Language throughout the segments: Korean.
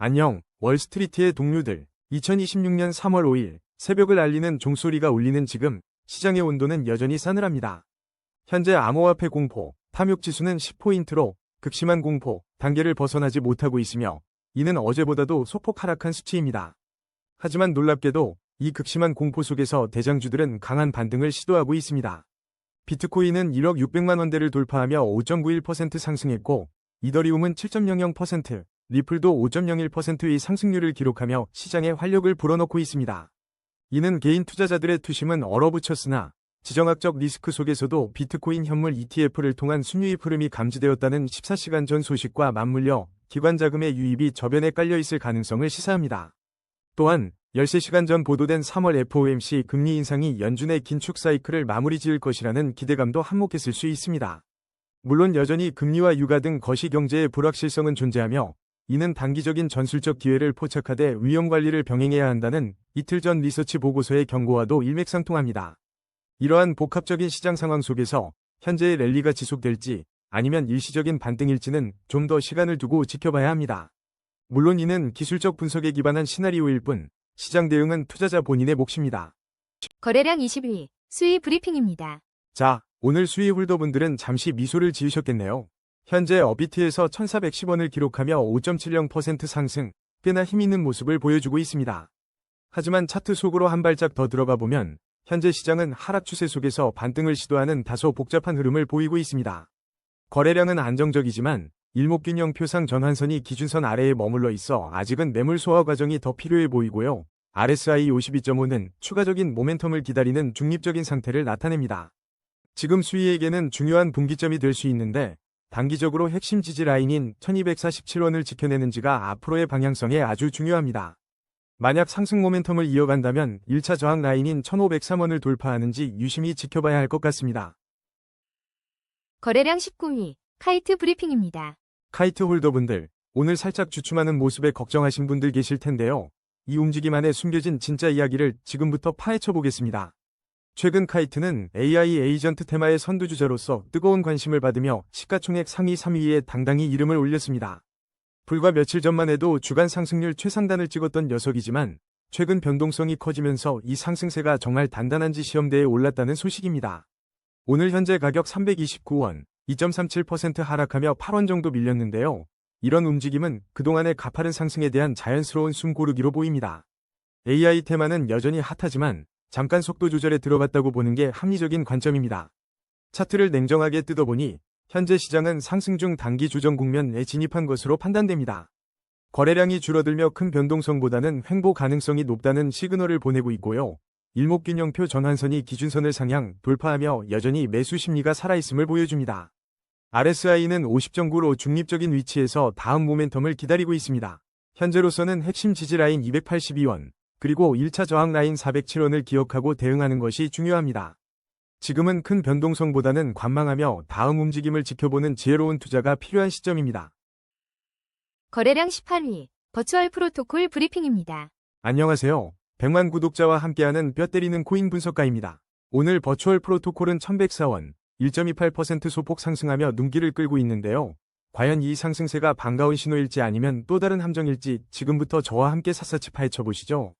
안녕, 월스트리트의 동료들. 2026년 3월 5일, 새벽을 알리는 종소리가 울리는 지금, 시장의 온도는 여전히 싸늘합니다. 현재 암호화폐 공포, 탐욕지수는 10포인트로 극심한 공포 단계를 벗어나지 못하고 있으며, 이는 어제보다도 소폭 하락한 수치입니다. 하지만 놀랍게도 이 극심한 공포 속에서 대장주들은 강한 반등을 시도하고 있습니다. 비트코인은 1억 600만 원대를 돌파하며 5.91% 상승했고, 이더리움은 7.00%, 리플도 5.01%의 상승률을 기록하며 시장에 활력을 불어넣고 있습니다. 이는 개인 투자자들의 투심은 얼어붙였으나 지정학적 리스크 속에서도 비트코인 현물 ETF를 통한 순유입 흐름이 감지되었다는 14시간 전 소식과 맞물려 기관 자금의 유입이 저변에 깔려있을 가능성을 시사합니다. 또한 13시간 전 보도된 3월 FOMC 금리 인상이 연준의 긴축 사이클을 마무리 지을 것이라는 기대감도 한몫했을 수 있습니다. 물론 여전히 금리와 유가 등 거시경제의 불확실성은 존재하며, 이는 단기적인 전술적 기회를 포착하되 위험관리를 병행해야 한다는 이틀 전 리서치 보고서의 경고와도 일맥상통합니다. 이러한 복합적인 시장 상황 속에서 현재의 랠리가 지속될지 아니면 일시적인 반등일지는 좀 더 시간을 두고 지켜봐야 합니다. 물론 이는 기술적 분석에 기반한 시나리오일 뿐, 시장 대응은 투자자 본인의 몫입니다. 거래량 20일 수의 브리핑입니다. 자, 오늘 수의 홀더분들은 잠시 미소를 지으셨겠네요. 현재 업비트에서 1410원을 기록하며 5.70% 상승, 꽤나 힘있는 모습을 보여주고 있습니다. 하지만 차트 속으로 한 발짝 더 들어가 보면 현재 시장은 하락 추세 속에서 반등을 시도하는 다소 복잡한 흐름을 보이고 있습니다. 거래량은 안정적이지만 일목균형표상 전환선이 기준선 아래에 머물러 있어 아직은 매물 소화 과정이 더 필요해 보이고요. RSI 52.5는 추가적인 모멘텀을 기다리는 중립적인 상태를 나타냅니다. 지금 수위에게는 중요한 분기점이 될 수 있는데, 단기적으로 핵심 지지 라인인 1247원을 지켜내는지가 앞으로의 방향성에 아주 중요합니다. 만약 상승 모멘텀을 이어간다면 1차 저항 라인인 1503원을 돌파하는지 유심히 지켜봐야 할 것 같습니다. 거래량 19일 카이트 브리핑입니다. 카이트 홀더분들, 오늘 살짝 주춤하는 모습에 걱정하신 분들 계실 텐데요. 이 움직임 안에 숨겨진 진짜 이야기를 지금부터 파헤쳐 보겠습니다. 최근 카이트는 AI 에이전트 테마의 선두주자로서 뜨거운 관심을 받으며 시가총액 상위 3위에 당당히 이름을 올렸습니다. 불과 며칠 전만 해도 주간 상승률 최상단을 찍었던 녀석이지만 최근 변동성이 커지면서 이 상승세가 정말 단단한지 시험대에 올랐다는 소식입니다. 오늘 현재 가격 329원, 2.37% 하락하며 8원 정도 밀렸는데요. 이런 움직임은 그동안의 가파른 상승에 대한 자연스러운 숨고르기로 보입니다. AI 테마는 여전히 핫하지만 잠깐 속도 조절에 들어갔다고 보는 게 합리적인 관점입니다. 차트를 냉정하게 뜯어보니 현재 시장은 상승 중 단기 조정 국면에 진입한 것으로 판단됩니다. 거래량이 줄어들며 큰 변동성보다는 횡보 가능성이 높다는 시그널을 보내고 있고요. 일목균형표 전환선이 기준선을 상향 돌파하며 여전히 매수 심리가 살아있음을 보여줍니다. RSI는 50.9로 중립적인 위치에서 다음 모멘텀을 기다리고 있습니다. 현재로서는 핵심 지지 라인 282원, 그리고 1차 저항 라인 407원을 기억하고 대응하는 것이 중요합니다. 지금은 큰 변동성보다는 관망하며 다음 움직임을 지켜보는 지혜로운 투자가 필요한 시점입니다. 거래량 18일 버추얼 프로토콜 브리핑입니다. 안녕하세요. 100만 구독자와 함께하는 뼈 때리는 코인 분석가입니다. 오늘 버추얼 프로토콜은 1104원, 1.28% 소폭 상승하며 눈길을 끌고 있는데요. 과연 이 상승세가 반가운 신호일지 아니면 또 다른 함정일지 지금부터 저와 함께 샅샅이 파헤쳐보시죠.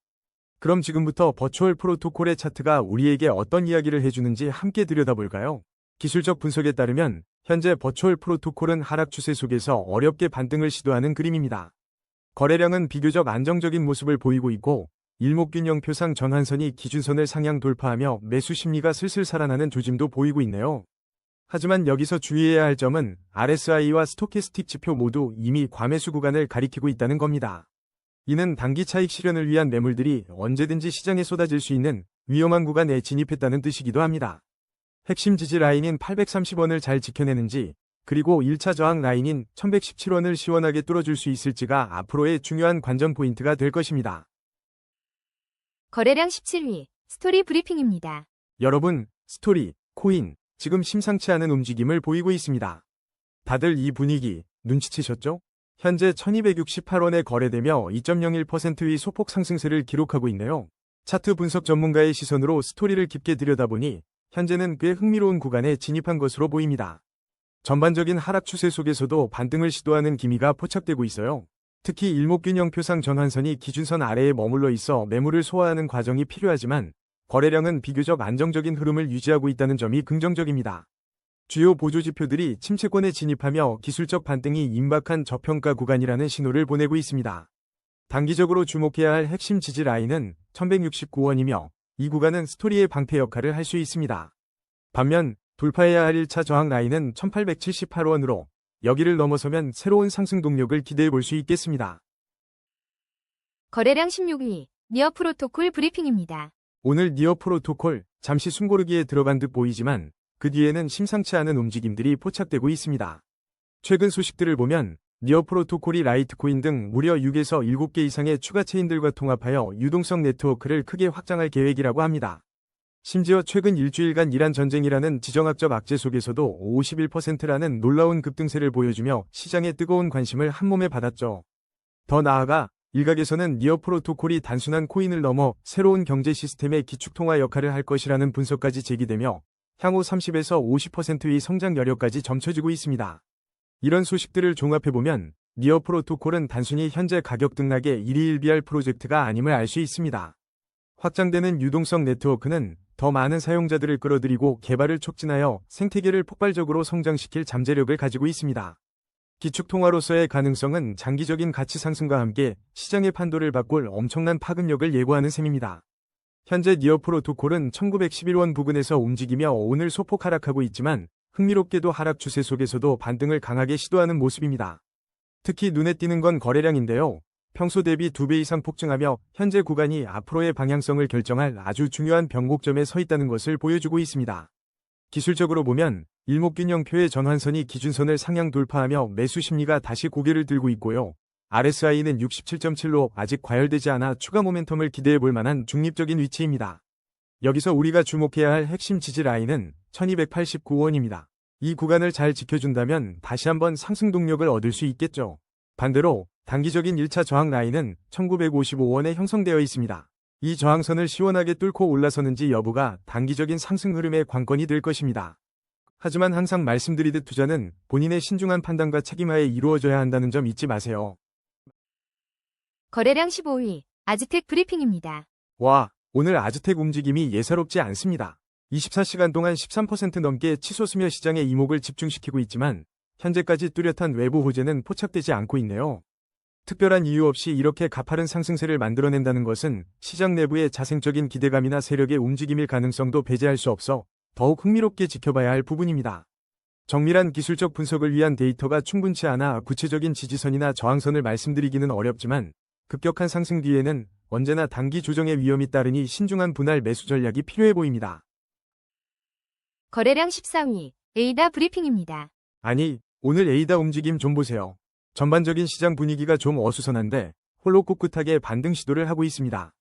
그럼 지금부터 버추얼 프로토콜의 차트가 우리에게 어떤 이야기를 해주는지 함께 들여다볼까요? 기술적 분석에 따르면 현재 버추얼 프로토콜은 하락 추세 속에서 어렵게 반등을 시도하는 그림입니다. 거래량은 비교적 안정적인 모습을 보이고 있고 일목균형표상 전환선이 기준선을 상향 돌파하며 매수 심리가 슬슬 살아나는 조짐도 보이고 있네요. 하지만 여기서 주의해야 할 점은 RSI와 스토캐스틱 지표 모두 이미 과매수 구간을 가리키고 있다는 겁니다. 이는 단기 차익 실현을 위한 매물들이 언제든지 시장에 쏟아질 수 있는 위험한 구간에 진입했다는 뜻이기도 합니다. 핵심 지지 라인인 830원을 잘 지켜내는지, 그리고 1차 저항 라인인 1117원을 시원하게 뚫어줄 수 있을지가 앞으로의 중요한 관전 포인트가 될 것입니다. 거래량 17일 스토리 브리핑입니다. 여러분, 스토리, 코인, 지금 심상치 않은 움직임을 보이고 있습니다. 다들 이 분위기 눈치채셨죠? 현재 1268원에 거래되며 2.01%의 소폭 상승세를 기록하고 있네요. 차트 분석 전문가의 시선으로 스토리를 깊게 들여다보니 현재는 꽤 흥미로운 구간에 진입한 것으로 보입니다. 전반적인 하락 추세 속에서도 반등을 시도하는 기미가 포착되고 있어요. 특히 일목균형 표상 전환선이 기준선 아래에 머물러 있어 매물을 소화하는 과정이 필요하지만 거래량은 비교적 안정적인 흐름을 유지하고 있다는 점이 긍정적입니다. 주요 보조지표들이 침체권에 진입하며 기술적 반등이 임박한 저평가 구간이라는 신호를 보내고 있습니다. 단기적으로 주목해야 할 핵심 지지 라인은 1169원이며 이 구간은 스토리의 방패 역할을 할 수 있습니다. 반면 돌파해야 할 1차 저항 라인은 1878원으로 여기를 넘어서면 새로운 상승 동력을 기대해 볼 수 있겠습니다. 거래량 16위, 니어 프로토콜 브리핑입니다. 오늘 니어 프로토콜 잠시 숨고르기에 들어간 듯 보이지만 그 뒤에는 심상치 않은 움직임들이 포착되고 있습니다. 최근 소식들을 보면 니어 프로토콜이 라이트코인 등 무려 6에서 7개 이상의 추가 체인들과 통합하여 유동성 네트워크를 크게 확장할 계획이라고 합니다. 심지어 최근 일주일간 이란 전쟁이라는 지정학적 악재 속에서도 51%라는 놀라운 급등세를 보여주며 시장의 뜨거운 관심을 한몸에 받았죠. 더 나아가 일각에서는 니어 프로토콜이 단순한 코인을 넘어 새로운 경제 시스템의 기축통화 역할을 할 것이라는 분석까지 제기되며 향후 30에서 50%의 성장 여력까지 점쳐지고 있습니다. 이런 소식들을 종합해보면 니어 프로토콜은 단순히 현재 가격 등락의 일희일비할 프로젝트가 아님을 알 수 있습니다. 확장되는 유동성 네트워크는 더 많은 사용자들을 끌어들이고 개발을 촉진하여 생태계를 폭발적으로 성장시킬 잠재력을 가지고 있습니다. 기축통화로서의 가능성은 장기적인 가치 상승과 함께 시장의 판도를 바꿀 엄청난 파급력을 예고하는 셈입니다. 현재 니어 프로토콜은 1911원 부근에서 움직이며 오늘 소폭 하락하고 있지만 흥미롭게도 하락 추세 속에서도 반등을 강하게 시도하는 모습입니다. 특히 눈에 띄는 건 거래량인데요. 평소 대비 2배 이상 폭증하며 현재 구간이 앞으로의 방향성을 결정할 아주 중요한 변곡점에 서 있다는 것을 보여주고 있습니다. 기술적으로 보면 일목균형표의 전환선이 기준선을 상향 돌파하며 매수 심리가 다시 고개를 들고 있고요. RSI는 67.7로 아직 과열되지 않아 추가 모멘텀을 기대해 볼 만한 중립적인 위치입니다. 여기서 우리가 주목해야 할 핵심 지지 라인은 1289원입니다. 이 구간을 잘 지켜준다면 다시 한번 상승 동력을 얻을 수 있겠죠. 반대로 단기적인 1차 저항 라인은 1955원에 형성되어 있습니다. 이 저항선을 시원하게 뚫고 올라서는지 여부가 단기적인 상승 흐름의 관건이 될 것입니다. 하지만 항상 말씀드리듯 투자는 본인의 신중한 판단과 책임하에 이루어져야 한다는 점 잊지 마세요. 거래량 15위, 아즈텍 브리핑입니다. 와, 오늘 아즈텍 움직임이 예사롭지 않습니다. 24시간 동안 13% 넘게 치솟으며 시장의 이목을 집중시키고 있지만 현재까지 뚜렷한 외부 호재는 포착되지 않고 있네요. 특별한 이유 없이 이렇게 가파른 상승세를 만들어낸다는 것은 시장 내부의 자생적인 기대감이나 세력의 움직임일 가능성도 배제할 수 없어 더욱 흥미롭게 지켜봐야 할 부분입니다. 정밀한 기술적 분석을 위한 데이터가 충분치 않아 구체적인 지지선이나 저항선을 말씀드리기는 어렵지만 급격한 상승 뒤에는 언제나 단기 조정의 위험이 따르니 신중한 분할 매수 전략이 필요해 보입니다. 거래량 14위, 에이다 브리핑입니다. 아니, 오늘 에이다 움직임 좀 보세요. 전반적인 시장 분위기가 좀 어수선한데 홀로 꿋꿋하게 반등 시도를 하고 있습니다.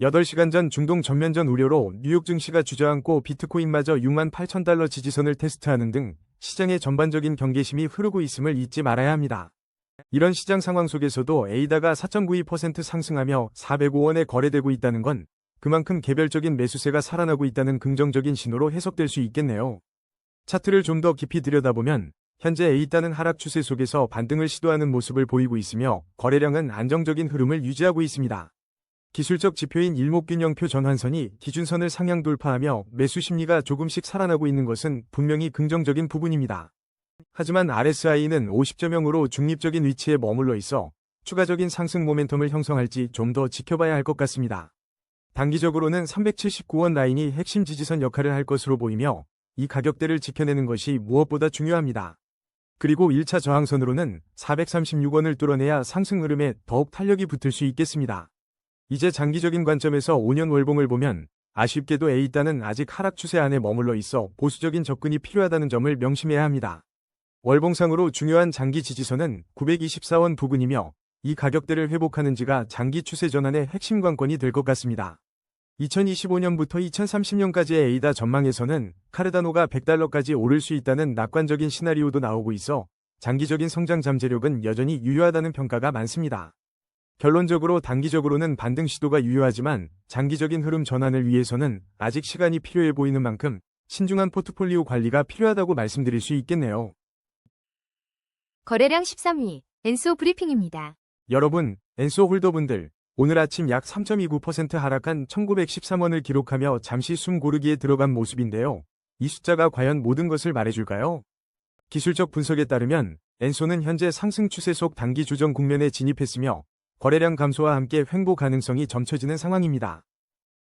8시간 전 중동 전면전 우려로 뉴욕 증시가 주저앉고 비트코인마저 68,000달러 지지선을 테스트하는 등 시장의 전반적인 경계심이 흐르고 있음을 잊지 말아야 합니다. 이런 시장 상황 속에서도 에이다가 4.92% 상승하며 405원에 거래되고 있다는 건 그만큼 개별적인 매수세가 살아나고 있다는 긍정적인 신호로 해석될 수 있겠네요. 차트를 좀 더 깊이 들여다보면 현재 에이다는 하락 추세 속에서 반등을 시도하는 모습을 보이고 있으며 거래량은 안정적인 흐름을 유지하고 있습니다. 기술적 지표인 일목균형표 전환선이 기준선을 상향 돌파하며 매수 심리가 조금씩 살아나고 있는 것은 분명히 긍정적인 부분입니다. 하지만 RSI는 50.0으로 중립적인 위치에 머물러 있어 추가적인 상승 모멘텀을 형성할지 좀 더 지켜봐야 할 것 같습니다. 단기적으로는 379원 라인이 핵심 지지선 역할을 할 것으로 보이며 이 가격대를 지켜내는 것이 무엇보다 중요합니다. 그리고 1차 저항선으로는 436원을 뚫어내야 상승 흐름에 더욱 탄력이 붙을 수 있겠습니다. 이제 장기적인 관점에서 5년 월봉을 보면 아쉽게도 에이다는 아직 하락 추세 안에 머물러 있어 보수적인 접근이 필요하다는 점을 명심해야 합니다. 월봉상으로 중요한 장기 지지선은 924원 부근이며 이 가격대를 회복하는지가 장기 추세 전환의 핵심 관건이 될 것 같습니다. 2025년부터 2030년까지의 에이다 전망에서는 카르다노가 100달러까지 오를 수 있다는 낙관적인 시나리오도 나오고 있어 장기적인 성장 잠재력은 여전히 유효하다는 평가가 많습니다. 결론적으로 단기적으로는 반등 시도가 유효하지만 장기적인 흐름 전환을 위해서는 아직 시간이 필요해 보이는 만큼 신중한 포트폴리오 관리가 필요하다고 말씀드릴 수 있겠네요. 거래량 13위, 엔소 브리핑입니다. 여러분, 엔소 홀더분들, 오늘 아침 약 3.29% 하락한 1913원을 기록하며 잠시 숨 고르기에 들어간 모습인데요. 이 숫자가 과연 모든 것을 말해줄까요? 기술적 분석에 따르면 엔소는 현재 상승 추세 속 단기 조정 국면에 진입했으며 거래량 감소와 함께 횡보 가능성이 점쳐지는 상황입니다.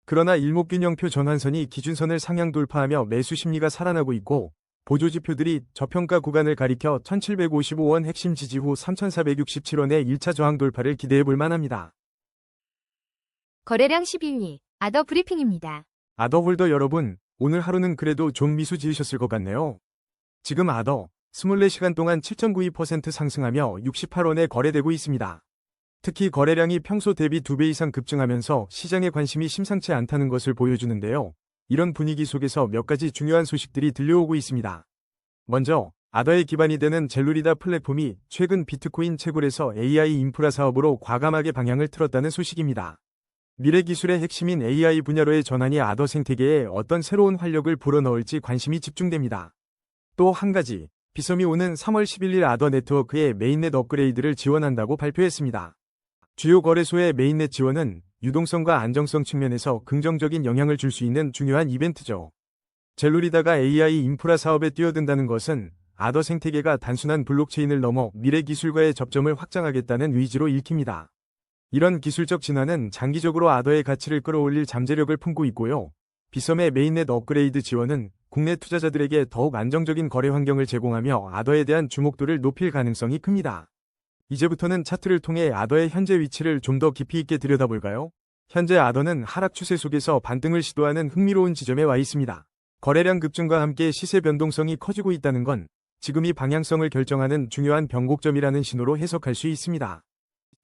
그러나 일목균형표 전환선이 기준선을 상향 돌파하며 매수 심리가 살아나고 있고 보조지표들이 저평가 구간을 가리켜 1755원 핵심 지지 후 3467원의 1차 저항 돌파를 기대해 볼 만합니다. 거래량 11위 아더 브리핑입니다. 아더홀더 여러분, 오늘 하루는 그래도 좀 미소 지으셨을 것 같네요. 지금 아더 24시간 동안 7.92% 상승하며 68원에 거래되고 있습니다. 특히 거래량이 평소 대비 2배 이상 급증하면서 시장의 관심이 심상치 않다는 것을 보여주는데요. 이런 분위기 속에서 몇 가지 중요한 소식들이 들려오고 있습니다. 먼저 아더의 기반이 되는 젤루리다 플랫폼이 최근 비트코인 채굴에서 AI 인프라 사업으로 과감하게 방향을 틀었다는 소식입니다. 미래 기술의 핵심인 AI 분야로의 전환이 아더 생태계에 어떤 새로운 활력을 불어넣을지 관심이 집중됩니다. 또 한 가지, 비썸이 오는 3월 11일 아더 네트워크의 메인넷 업그레이드를 지원한다고 발표했습니다. 주요 거래소의 메인넷 지원은 유동성과 안정성 측면에서 긍정적인 영향을 줄 수 있는 중요한 이벤트죠. 젤루리다가 AI 인프라 사업에 뛰어든다는 것은 아더 생태계가 단순한 블록체인을 넘어 미래 기술과의 접점을 확장하겠다는 의지로 읽힙니다. 이런 기술적 진화는 장기적으로 아더의 가치를 끌어올릴 잠재력을 품고 있고요. 비썸의 메인넷 업그레이드 지원은 국내 투자자들에게 더욱 안정적인 거래 환경을 제공하며 아더에 대한 주목도를 높일 가능성이 큽니다. 이제부터는 차트를 통해 아더의 현재 위치를 좀 더 깊이 있게 들여다볼까요? 현재 아더는 하락 추세 속에서 반등을 시도하는 흥미로운 지점에 와 있습니다. 거래량 급증과 함께 시세 변동성이 커지고 있다는 건 지금이 방향성을 결정하는 중요한 변곡점이라는 신호로 해석할 수 있습니다.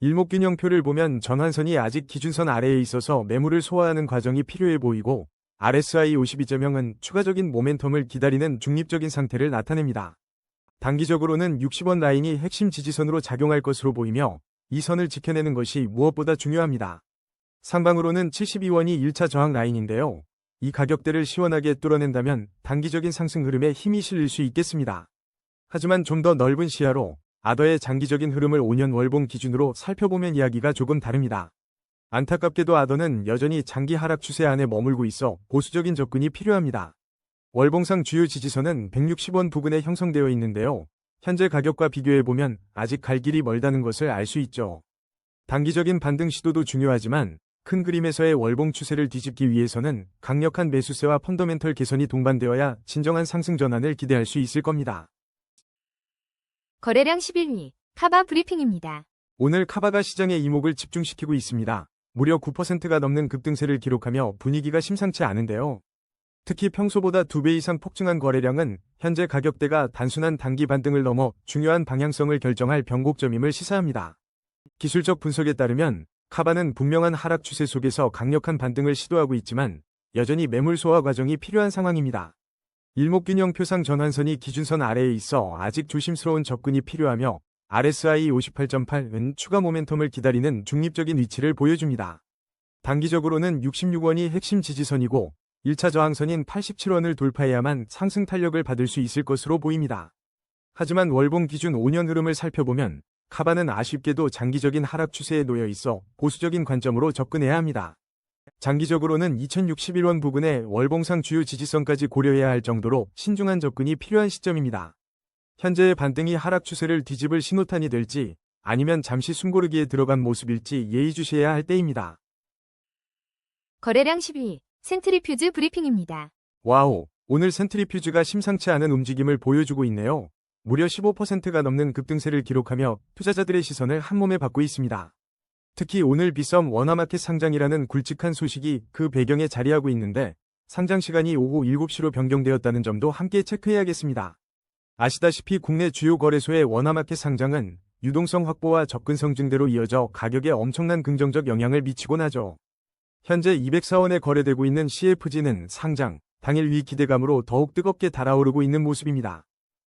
일목균형표를 보면 전환선이 아직 기준선 아래에 있어서 매물을 소화하는 과정이 필요해 보이고 RSI 52.0은 추가적인 모멘텀을 기다리는 중립적인 상태를 나타냅니다. 단기적으로는 60원 라인이 핵심 지지선으로 작용할 것으로 보이며 이 선을 지켜내는 것이 무엇보다 중요합니다. 상방으로는 72원이 1차 저항 라인인데요. 이 가격대를 시원하게 뚫어낸다면 단기적인 상승 흐름에 힘이 실릴 수 있겠습니다. 하지만 좀 더 넓은 시야로 아더의 장기적인 흐름을 5년 월봉 기준으로 살펴보면 이야기가 조금 다릅니다. 안타깝게도 아더는 여전히 장기 하락 추세 안에 머물고 있어 보수적인 접근이 필요합니다. 월봉상 주요 지지선은 160원 부근에 형성되어 있는데요. 현재 가격과 비교해보면 아직 갈 길이 멀다는 것을 알 수 있죠. 단기적인 반등 시도도 중요하지만 큰 그림에서의 월봉 추세를 뒤집기 위해서는 강력한 매수세와 펀더멘털 개선이 동반되어야 진정한 상승 전환을 기대할 수 있을 겁니다. 거래량 11위 카바 브리핑입니다. 오늘 카바가 시장의 이목을 집중시키고 있습니다. 무려 9%가 넘는 급등세를 기록하며 분위기가 심상치 않은데요. 특히 평소보다 2배 이상 폭증한 거래량은 현재 가격대가 단순한 단기 반등을 넘어 중요한 방향성을 결정할 변곡점임을 시사합니다. 기술적 분석에 따르면 카바는 분명한 하락 추세 속에서 강력한 반등을 시도하고 있지만 여전히 매물 소화 과정이 필요한 상황입니다. 일목균형표상 전환선이 기준선 아래에 있어 아직 조심스러운 접근이 필요하며 RSI 58.8은 추가 모멘텀을 기다리는 중립적인 위치를 보여줍니다. 단기적으로는 66원이 핵심 지지선이고 1차 저항선인 87원을 돌파해야만 상승 탄력을 받을 수 있을 것으로 보입니다. 하지만 월봉 기준 5년 흐름을 살펴보면 카바는 아쉽게도 장기적인 하락 추세에 놓여 있어 보수적인 관점으로 접근해야 합니다. 장기적으로는 2061원 부근의 월봉상 주요 지지선까지 고려해야 할 정도로 신중한 접근이 필요한 시점입니다. 현재의 반등이 하락 추세를 뒤집을 신호탄이 될지 아니면 잠시 숨고르기에 들어간 모습일지 예의주시해야 할 때입니다. 거래량 10위 센트리퓨즈 브리핑입니다. 와우, 오늘 센트리퓨즈가 심상치 않은 움직임을 보여주고 있네요. 무려 15%가 넘는 급등세를 기록하며 투자자들의 시선을 한몸에 받고 있습니다. 특히 오늘 비썸 원화마켓 상장이라는 굵직한 소식이 그 배경에 자리하고 있는데 상장 시간이 오후 7시로 변경되었다는 점도 함께 체크해야겠습니다. 아시다시피 국내 주요 거래소의 원화마켓 상장은 유동성 확보와 접근성 증대로 이어져 가격에 엄청난 긍정적 영향을 미치곤 하죠. 현재 204원에 거래되고 있는 CFG는 상장, 당일 위 기대감으로 더욱 뜨겁게 달아오르고 있는 모습입니다.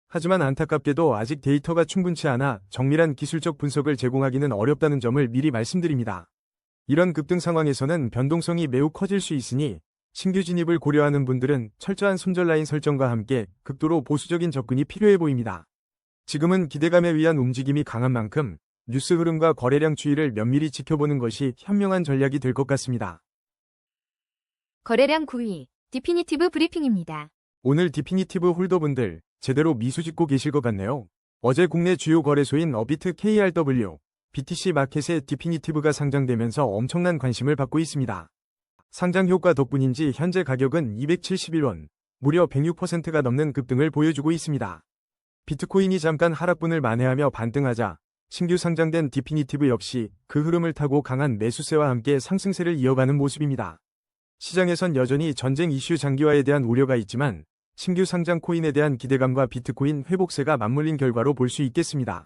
하지만 안타깝게도 아직 데이터가 충분치 않아 정밀한 기술적 분석을 제공하기는 어렵다는 점을 미리 말씀드립니다. 이런 급등 상황에서는 변동성이 매우 커질 수 있으니 신규 진입을 고려하는 분들은 철저한 손절 라인 설정과 함께 극도로 보수적인 접근이 필요해 보입니다. 지금은 기대감에 의한 움직임이 강한 만큼 뉴스 흐름과 거래량 추이를 면밀히 지켜보는 것이 현명한 전략이 될 것 같습니다. 거래량 9위, 디피니티브 브리핑입니다. 오늘 디피니티브 홀더분들 제대로 미소 짓고 계실 것 같네요. 어제 국내 주요 거래소인 어비트 KRW, BTC 마켓에 디피니티브가 상장되면서 엄청난 관심을 받고 있습니다. 상장 효과 덕분인지 현재 가격은 271원, 무려 106%가 넘는 급등을 보여주고 있습니다. 비트코인이 잠깐 하락분을 만회하며 반등하자 신규 상장된 디피니티브 역시 그 흐름을 타고 강한 매수세와 함께 상승세를 이어가는 모습입니다. 시장에선 여전히 전쟁 이슈 장기화에 대한 우려가 있지만 신규 상장 코인에 대한 기대감과 비트코인 회복세가 맞물린 결과로 볼 수 있겠습니다.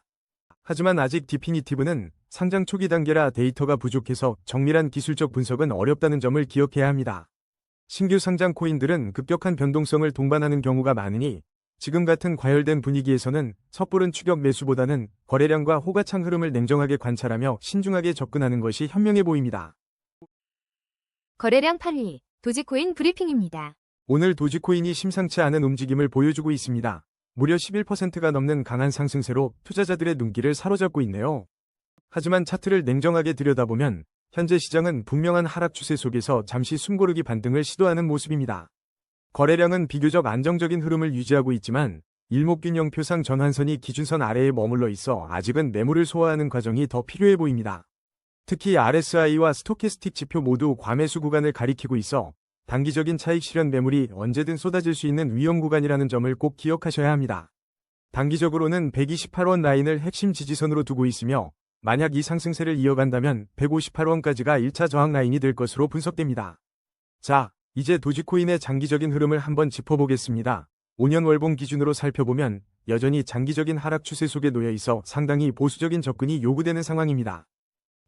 하지만 아직 디피니티브는 상장 초기 단계라 데이터가 부족해서 정밀한 기술적 분석은 어렵다는 점을 기억해야 합니다. 신규 상장 코인들은 급격한 변동성을 동반하는 경우가 많으니 지금 같은 과열된 분위기에서는 섣부른 추격 매수보다는 거래량과 호가창 흐름을 냉정하게 관찰하며 신중하게 접근하는 것이 현명해 보입니다. 거래량 8위, 도지코인 브리핑입니다. 오늘 도지코인이 심상치 않은 움직임을 보여주고 있습니다. 무려 11%가 넘는 강한 상승세로 투자자들의 눈길을 사로잡고 있네요. 하지만 차트를 냉정하게 들여다보면 현재 시장은 분명한 하락 추세 속에서 잠시 숨고르기 반등을 시도하는 모습입니다. 거래량은 비교적 안정적인 흐름을 유지하고 있지만 일목균형표상 전환선이 기준선 아래에 머물러 있어 아직은 매물을 소화하는 과정이 더 필요해 보입니다. 특히 RSI와 스토캐스틱 지표 모두 과매수 구간을 가리키고 있어 단기적인 차익 실현 매물이 언제든 쏟아질 수 있는 위험 구간이라는 점을 꼭 기억하셔야 합니다. 단기적으로는 128원 라인을 핵심 지지선으로 두고 있으며 만약 이 상승세를 이어간다면 158원까지가 1차 저항 라인이 될 것으로 분석됩니다. 자, 이제 도지코인의 장기적인 흐름을 한번 짚어보겠습니다. 5년 월봉 기준으로 살펴보면 여전히 장기적인 하락 추세 속에 놓여 있어 상당히 보수적인 접근이 요구되는 상황입니다.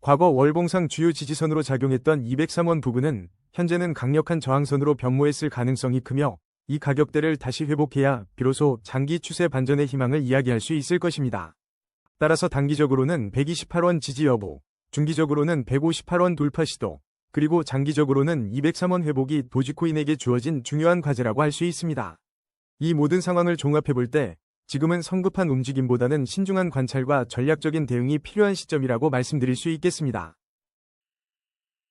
과거 월봉상 주요 지지선으로 작용했던 203원 부근은 현재는 강력한 저항선으로 변모했을 가능성이 크며 이 가격대를 다시 회복해야 비로소 장기 추세 반전의 희망을 이야기할 수 있을 것입니다. 따라서 단기적으로는 128원 지지 여부, 중기적으로는 158원 돌파 시도, 그리고 장기적으로는 203원 회복이 도지코인에게 주어진 중요한 과제라고 할 수 있습니다. 이 모든 상황을 종합해볼 때 지금은 성급한 움직임보다는 신중한 관찰과 전략적인 대응이 필요한 시점이라고 말씀드릴 수 있겠습니다.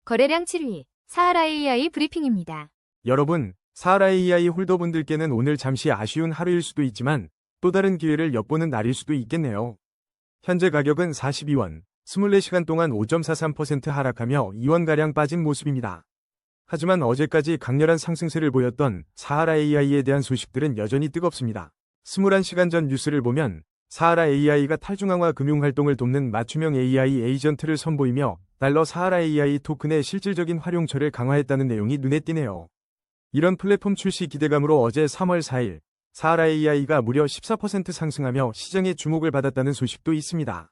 거래량 7위, 사하라 AI 브리핑입니다. 여러분, 사하라 AI 홀더분들께는 오늘 잠시 아쉬운 하루일 수도 있지만 또 다른 기회를 엿보는 날일 수도 있겠네요. 현재 가격은 42원, 24시간 동안 5.43% 하락하며 2원가량 빠진 모습입니다. 하지만 어제까지 강렬한 상승세를 보였던 사하라 AI에 대한 소식들은 여전히 뜨겁습니다. 21시간 전 뉴스를 보면 사하라 AI가 탈중앙화 금융활동을 돕는 맞춤형 AI 에이전트를 선보이며 달러 사하라 AI 토큰의 실질적인 활용처를 강화했다는 내용이 눈에 띄네요. 이런 플랫폼 출시 기대감으로 어제 3월 4일 사하라 AI가 무려 14% 상승하며 시장의 주목을 받았다는 소식도 있습니다.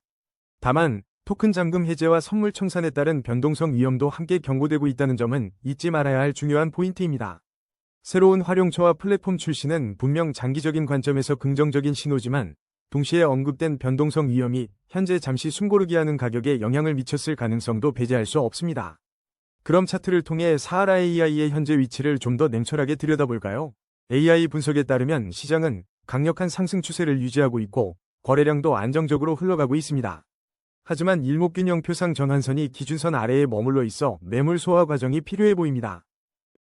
다만 토큰 잠금 해제와 선물 청산에 따른 변동성 위험도 함께 경고되고 있다는 점은 잊지 말아야 할 중요한 포인트입니다. 새로운 활용처와 플랫폼 출시는 분명 장기적인 관점에서 긍정적인 신호지만 동시에 언급된 변동성 위험이 현재 잠시 숨고르기 하는 가격에 영향을 미쳤을 가능성도 배제할 수 없습니다. 그럼 차트를 통해 사하라 AI의 현재 위치를 좀 더 냉철하게 들여다볼까요? AI 분석에 따르면 시장은 강력한 상승 추세를 유지하고 있고 거래량도 안정적으로 흘러가고 있습니다. 하지만 일목균형표상 전환선이 기준선 아래에 머물러 있어 매물 소화 과정이 필요해 보입니다.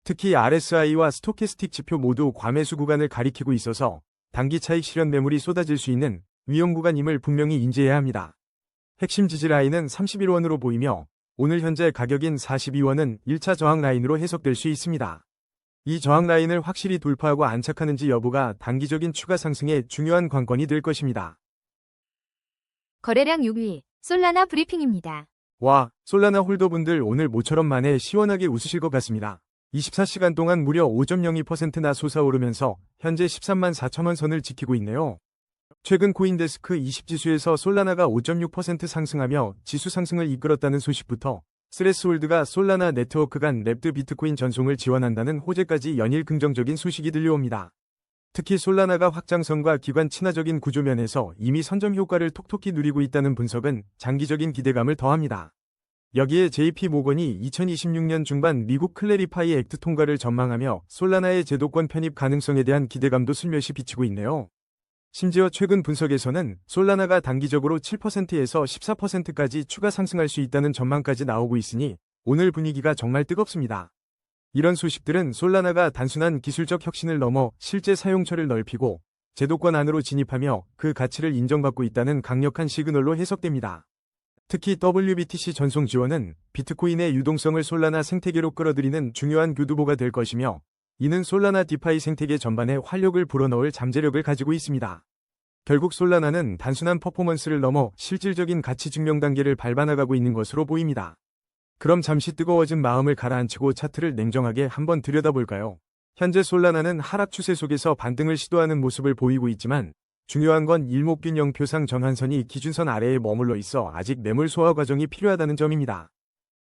특히 RSI와 스토캐스틱 지표 모두 과매수 구간을 가리키고 있어서 단기 차익 실현 매물이 쏟아질 수 있는 위험 구간임을 분명히 인지해야 합니다. 핵심 지지 라인은 31원으로 보이며 오늘 현재 가격인 42원은 1차 저항 라인으로 해석될 수 있습니다. 이 저항 라인을 확실히 돌파하고 안착하는지 여부가 단기적인 추가 상승의 중요한 관건이 될 것입니다. 거래량 6위, 솔라나 브리핑입니다. 와, 솔라나 홀더분들 오늘 모처럼 만에 시원하게 웃으실 것 같습니다. 24시간 동안 무려 5.02%나 솟아오르면서 현재 13만 4천원 선을 지키고 있네요. 최근 코인데스크 20지수에서 솔라나가 5.6% 상승하며 지수 상승을 이끌었다는 소식부터 스레스홀드가 솔라나 네트워크 간 랩드 비트코인 전송을 지원한다는 호재까지 연일 긍정적인 소식이 들려옵니다. 특히 솔라나가 확장성과 기관 친화적인 구조면에서 이미 선점 효과를 톡톡히 누리고 있다는 분석은 장기적인 기대감을 더합니다. 여기에 JP모건이 2026년 중반 미국 클래리파이 액트 통과를 전망하며 솔라나의 제도권 편입 가능성에 대한 기대감도 슬며시 비치고 있네요. 심지어 최근 분석에서는 솔라나가 단기적으로 7%에서 14%까지 추가 상승할 수 있다는 전망까지 나오고 있으니 오늘 분위기가 정말 뜨겁습니다. 이런 소식들은 솔라나가 단순한 기술적 혁신을 넘어 실제 사용처를 넓히고 제도권 안으로 진입하며 그 가치를 인정받고 있다는 강력한 시그널로 해석됩니다. 특히 WBTC 전송 지원은 비트코인의 유동성을 솔라나 생태계로 끌어들이는 중요한 교두보가 될 것이며 이는 솔라나 디파이 생태계 전반에 활력을 불어넣을 잠재력을 가지고 있습니다. 결국 솔라나는 단순한 퍼포먼스를 넘어 실질적인 가치 증명 단계를 밟아나가고 있는 것으로 보입니다. 그럼 잠시 뜨거워진 마음을 가라앉히고 차트를 냉정하게 한번 들여다볼까요? 현재 솔라나는 하락 추세 속에서 반등을 시도하는 모습을 보이고 있지만 중요한 건 일목균형 표상 전환선이 기준선 아래에 머물러 있어 아직 매물 소화 과정이 필요하다는 점입니다.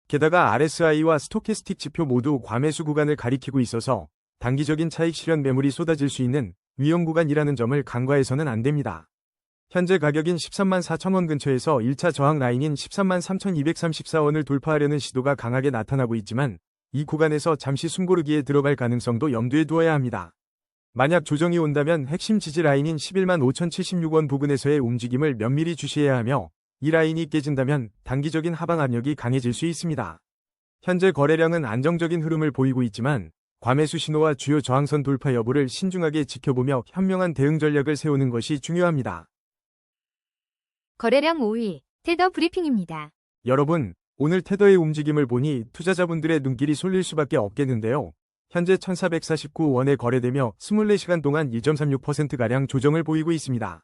게다가 RSI와 스토캐스틱 지표 모두 과매수 구간을 가리키고 있어서 단기적인 차익 실현 매물이 쏟아질 수 있는 위험 구간이라는 점을 간과해서는 안 됩니다. 현재 가격인 13만 4천원 근처에서 1차 저항 라인인 13만 3,234원을 돌파하려는 시도가 강하게 나타나고 있지만 이 구간에서 잠시 숨고르기에 들어갈 가능성도 염두에 두어야 합니다. 만약 조정이 온다면 핵심 지지 라인인 11만 5,076원 부근에서의 움직임을 면밀히 주시해야 하며 이 라인이 깨진다면 단기적인 하방 압력이 강해질 수 있습니다. 현재 거래량은 안정적인 흐름을 보이고 있지만 과매수 신호와 주요 저항선 돌파 여부를 신중하게 지켜보며 현명한 대응 전략을 세우는 것이 중요합니다. 거래량 5위, 테더 브리핑입니다. 여러분, 오늘 테더의 움직임을 보니 투자자분들의 눈길이 쏠릴 수밖에 없겠는데요. 현재 1449원에 거래되며 24시간 동안 1.36%가량 조정을 보이고 있습니다.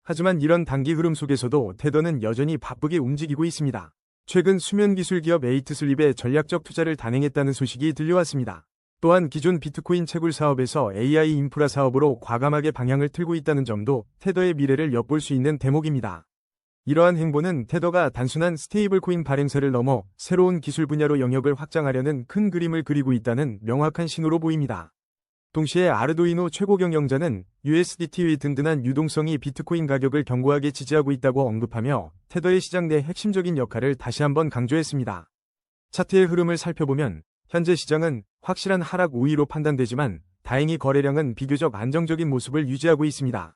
하지만 이런 단기 흐름 속에서도 테더는 여전히 바쁘게 움직이고 있습니다. 최근 수면기술 기업 에이트슬립에 전략적 투자를 단행했다는 소식이 들려왔습니다. 또한 기존 비트코인 채굴 사업에서 AI 인프라 사업으로 과감하게 방향을 틀고 있다는 점도 테더의 미래를 엿볼 수 있는 대목입니다. 이러한 행보는 테더가 단순한 스테이블 코인 발행사를 넘어 새로운 기술 분야로 영역을 확장하려는 큰 그림을 그리고 있다는 명확한 신호로 보입니다. 동시에 아르두이노 최고 경영자는 USDT의 든든한 유동성이 비트코인 가격을 견고하게 지지하고 있다고 언급하며 테더의 시장 내 핵심적인 역할을 다시 한번 강조했습니다. 차트의 흐름을 살펴보면 현재 시장은 확실한 하락 우위로 판단되지만 다행히 거래량은 비교적 안정적인 모습을 유지하고 있습니다.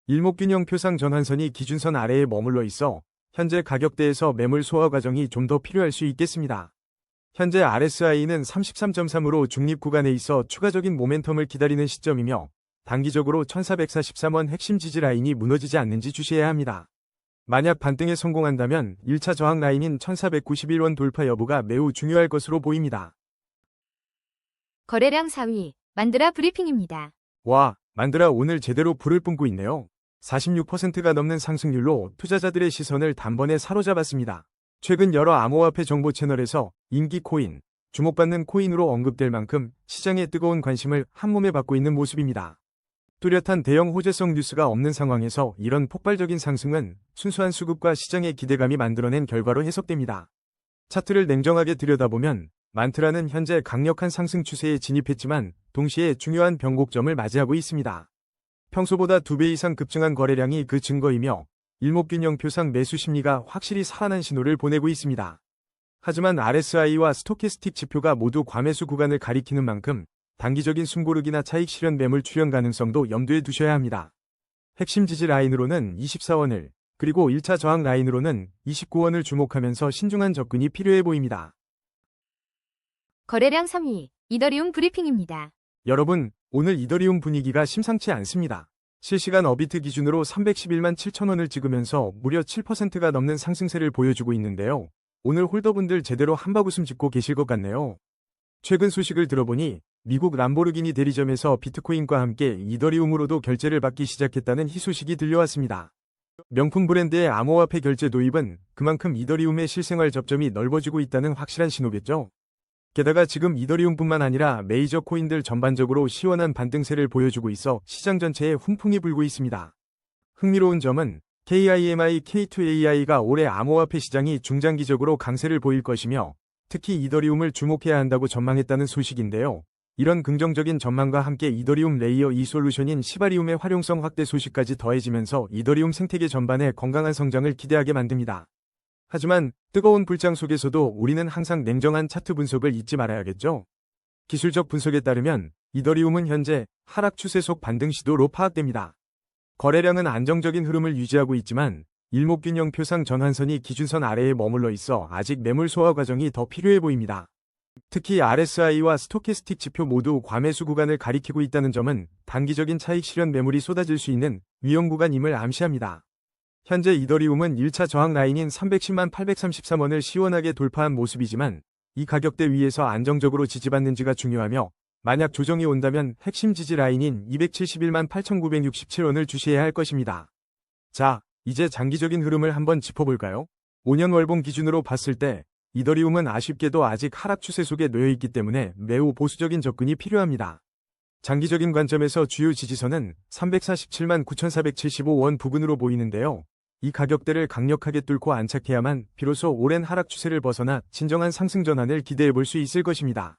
일목균형 표상 전환선이 기준선 아래에 머물러 있어 현재 가격대에서 매물 소화 과정이 좀 더 필요할 수 있겠습니다. 현재 RSI는 33.3으로 중립 구간에 있어 추가적인 모멘텀을 기다리는 시점이며 단기적으로 1443원 핵심 지지 라인이 무너지지 않는지 주시해야 합니다. 만약 반등에 성공한다면 1차 저항 라인인 1491원 돌파 여부가 매우 중요할 것으로 보입니다. 거래량 4위, 만드라 브리핑입니다. 와, 만드라 오늘 제대로 불을 뿜고 있네요. 46%가 넘는 상승률로 투자자들의 시선을 단번에 사로잡았습니다. 최근 여러 암호화폐 정보 채널에서 인기 코인, 주목받는 코인으로 언급될 만큼 시장의 뜨거운 관심을 한몸에 받고 있는 모습입니다. 뚜렷한 대형 호재성 뉴스가 없는 상황에서 이런 폭발적인 상승은 순수한 수급과 시장의 기대감이 만들어낸 결과로 해석됩니다. 차트를 냉정하게 들여다보면 만트라는 현재 강력한 상승 추세에 진입했지만 동시에 중요한 변곡점을 맞이하고 있습니다. 평소보다 2배 이상 급증한 거래량이 그 증거이며 일목균형 표상 매수 심리가 확실히 살아난 신호를 보내고 있습니다. 하지만 RSI와 스토캐스틱 지표가 모두 과매수 구간을 가리키는 만큼 단기적인 숨고르기나 차익 실현 매물 출현 가능성도 염두에 두셔야 합니다. 핵심 지지 라인으로는 24원을 그리고 1차 저항 라인으로는 29원을 주목하면서 신중한 접근이 필요해 보입니다. 거래량 3위, 이더리움 브리핑입니다. 여러분, 오늘 이더리움 분위기가 심상치 않습니다. 실시간 어비트 기준으로 311만 7천원을 찍으면서 무려 7%가 넘는 상승세를 보여주고 있는데요. 오늘 홀더분들 제대로 한바구음 짓고 계실 것 같네요. 최근 소식을 들어보니 미국 람보르기니 대리점에서 비트코인과 함께 이더리움으로도 결제를 받기 시작했다는 희소식이 들려왔습니다. 명품 브랜드의 암호화폐 결제 도입은 그만큼 이더리움의 실생활 접점이 넓어지고 있다는 확실한 신호겠죠. 게다가 지금 이더리움뿐만 아니라 메이저 코인들 전반적으로 시원한 반등세를 보여주고 있어 시장 전체에 훈풍이 불고 있습니다. 흥미로운 점은 KIMI K2AI가 올해 암호화폐 시장이 중장기적으로 강세를 보일 것이며 특히 이더리움을 주목해야 한다고 전망했다는 소식인데요. 이런 긍정적인 전망과 함께 이더리움 레이어 2 솔루션인 시바리움의 활용성 확대 소식까지 더해지면서 이더리움 생태계 전반의 건강한 성장을 기대하게 만듭니다. 하지만 뜨거운 불장 속에서도 우리는 항상 냉정한 차트 분석을 잊지 말아야겠죠. 기술적 분석에 따르면 이더리움은 현재 하락 추세 속 반등 시도로 파악됩니다. 거래량은 안정적인 흐름을 유지하고 있지만 일목균형표상 전환선이 기준선 아래에 머물러 있어 아직 매물 소화 과정이 더 필요해 보입니다. 특히 RSI와 스토캐스틱 지표 모두 과매수 구간을 가리키고 있다는 점은 단기적인 차익 실현 매물이 쏟아질 수 있는 위험 구간임을 암시합니다. 현재 이더리움은 1차 저항 라인인 310만 833원을 시원하게 돌파한 모습이지만 이 가격대 위에서 안정적으로 지지받는지가 중요하며 만약 조정이 온다면 핵심 지지 라인인 271만 8,967원을 주시해야 할 것입니다. 자, 이제 장기적인 흐름을 한번 짚어볼까요? 5년 월봉 기준으로 봤을 때 이더리움은 아쉽게도 아직 하락 추세 속에 놓여 있기 때문에 매우 보수적인 접근이 필요합니다. 장기적인 관점에서 주요 지지선은 347만 9,475원 부근으로 보이는데요. 이 가격대를 강력하게 뚫고 안착해야만 비로소 오랜 하락 추세를 벗어나 진정한 상승 전환을 기대해 볼 수 있을 것입니다.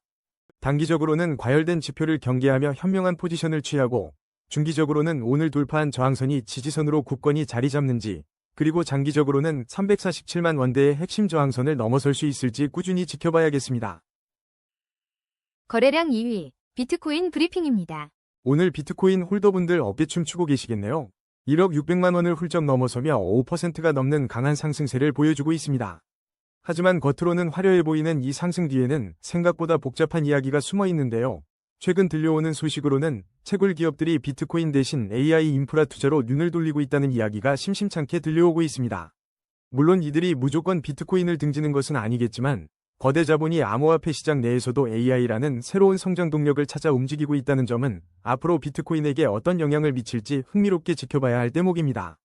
단기적으로는 과열된 지표를 경계하며 현명한 포지션을 취하고 중기적으로는 오늘 돌파한 저항선이 지지선으로 굳건히 자리 잡는지 그리고 장기적으로는 347만 원대의 핵심 저항선을 넘어설 수 있을지 꾸준히 지켜봐야겠습니다. 거래량 2위, 비트코인 브리핑입니다. 오늘 비트코인 홀더분들 어깨 춤추고 계시겠네요. 1억 600만 원을 훌쩍 넘어서며 5%가 넘는 강한 상승세를 보여주고 있습니다. 하지만 겉으로는 화려해 보이는 이 상승 뒤에는 생각보다 복잡한 이야기가 숨어 있는데요. 최근 들려오는 소식으로는 채굴 기업들이 비트코인 대신 AI 인프라 투자로 눈을 돌리고 있다는 이야기가 심심찮게 들려오고 있습니다. 물론 이들이 무조건 비트코인을 등지는 것은 아니겠지만 거대 자본이 암호화폐 시장 내에서도 AI라는 새로운 성장 동력을 찾아 움직이고 있다는 점은 앞으로 비트코인에게 어떤 영향을 미칠지 흥미롭게 지켜봐야 할 대목입니다.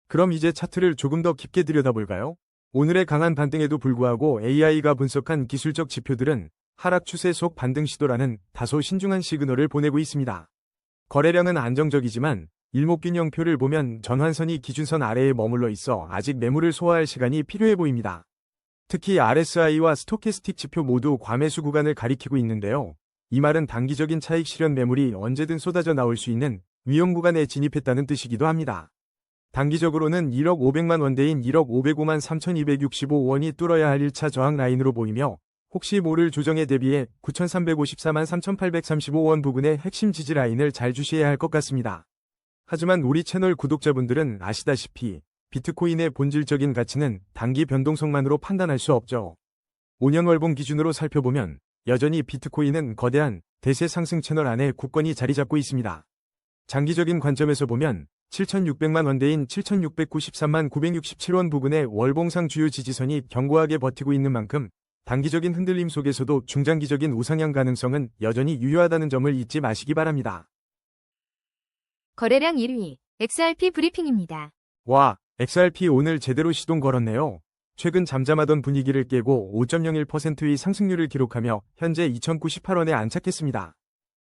그럼 이제 차트를 조금 더 깊게 들여다볼까요? 오늘의 강한 반등에도 불구하고 AI가 분석한 기술적 지표들은 하락 추세 속 반등 시도라는 다소 신중한 시그널을 보내고 있습니다. 거래량은 안정적이지만 일목균형표를 보면 전환선이 기준선 아래에 머물러 있어 아직 매물을 소화할 시간이 필요해 보입니다. 특히 RSI와 스토캐스틱 지표 모두 과매수 구간을 가리키고 있는데요. 이 말은 단기적인 차익 실현 매물이 언제든 쏟아져 나올 수 있는 위험 구간에 진입했다는 뜻이기도 합니다. 단기적으로는 1억 500만 원대인 1억 505만 3,265원이 뚫어야 할 1차 저항 라인으로 보이며 혹시 모를 조정에 대비해 9,354만 3,835원 부근의 핵심 지지 라인을 잘 주시해야 할 것 같습니다. 하지만 우리 채널 구독자분들은 아시다시피 비트코인의 본질적인 가치는 단기 변동성만으로 판단할 수 없죠. 5년 월봉 기준으로 살펴보면 여전히 비트코인은 거대한 대세 상승 채널 안에 굳건히 자리 잡고 있습니다. 장기적인 관점에서 보면 7,600만 원대인 7,693만 967원 부근의 월봉상 주요 지지선이 견고하게 버티고 있는 만큼 단기적인 흔들림 속에서도 중장기적인 우상향 가능성은 여전히 유효하다는 점을 잊지 마시기 바랍니다. 거래량 1위, XRP 브리핑입니다. 와, XRP 오늘 제대로 시동 걸었네요. 최근 잠잠하던 분위기를 깨고 5.01%의 상승률을 기록하며 현재 2,098원에 안착했습니다.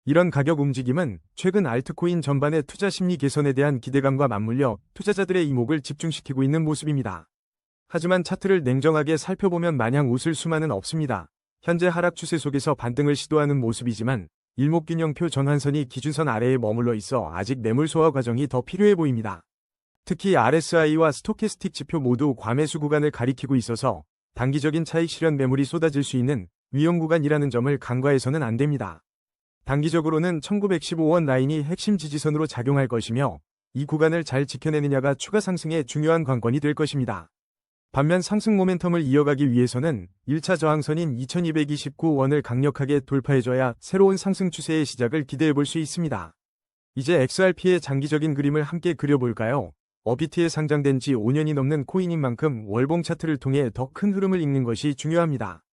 이런 가격 움직임은 최근 알트코인 전반의 투자 심리 개선에 대한 기대감과 맞물려 투자자들의 이목을 집중시키고 있는 모습입니다. 하지만 차트를 냉정하게 살펴보면 마냥 웃을 수만은 없습니다. 현재 하락 추세 속에서 반등을 시도하는 모습이지만 일목균형표 전환선이 기준선 아래에 머물러 있어 아직 매물 소화 과정이 더 필요해 보입니다. 특히 RSI와 스토캐스틱 지표 모두 과매수 구간을 가리키고 있어서 단기적인 차익 실현 매물이 쏟아질 수 있는 위험 구간이라는 점을 간과해서는 안 됩니다. 단기적으로는 1915원 라인이 핵심 지지선으로 작용할 것이며 이 구간을 잘 지켜내느냐가 추가 상승의 중요한 관건이 될 것입니다. 반면 상승 모멘텀을 이어가기 위해서는 1차 저항선인 2229원을 강력하게 돌파해줘야 새로운 상승 추세의 시작을 기대해 볼 수 있습니다. 이제 XRP의 장기적인 그림을 함께 그려볼까요? 업비트에 상장된 지 5년이 넘는 코인인 만큼 월봉 차트를 통해 더 큰 흐름을 읽는 것이 중요합니다.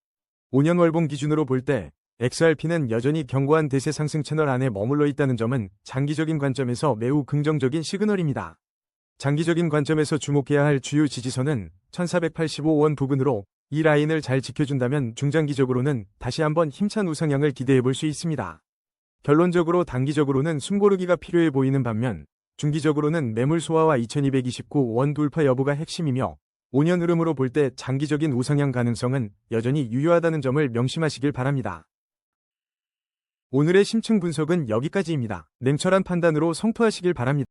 5년 월봉 기준으로 볼 때 XRP는 여전히 견고한 대세 상승 채널 안에 머물러 있다는 점은 장기적인 관점에서 매우 긍정적인 시그널입니다. 장기적인 관점에서 주목해야 할 주요 지지선은 1485원 부근으로 이 라인을 잘 지켜준다면 중장기적으로는 다시 한번 힘찬 우상향을 기대해 볼 수 있습니다. 결론적으로 단기적으로는 숨고르기가 필요해 보이는 반면 중기적으로는 매물 소화와 2229원 돌파 여부가 핵심이며 5년 흐름으로 볼 때 장기적인 우상향 가능성은 여전히 유효하다는 점을 명심하시길 바랍니다. 오늘의 심층 분석은 여기까지입니다. 냉철한 판단으로 성토하시길 바랍니다.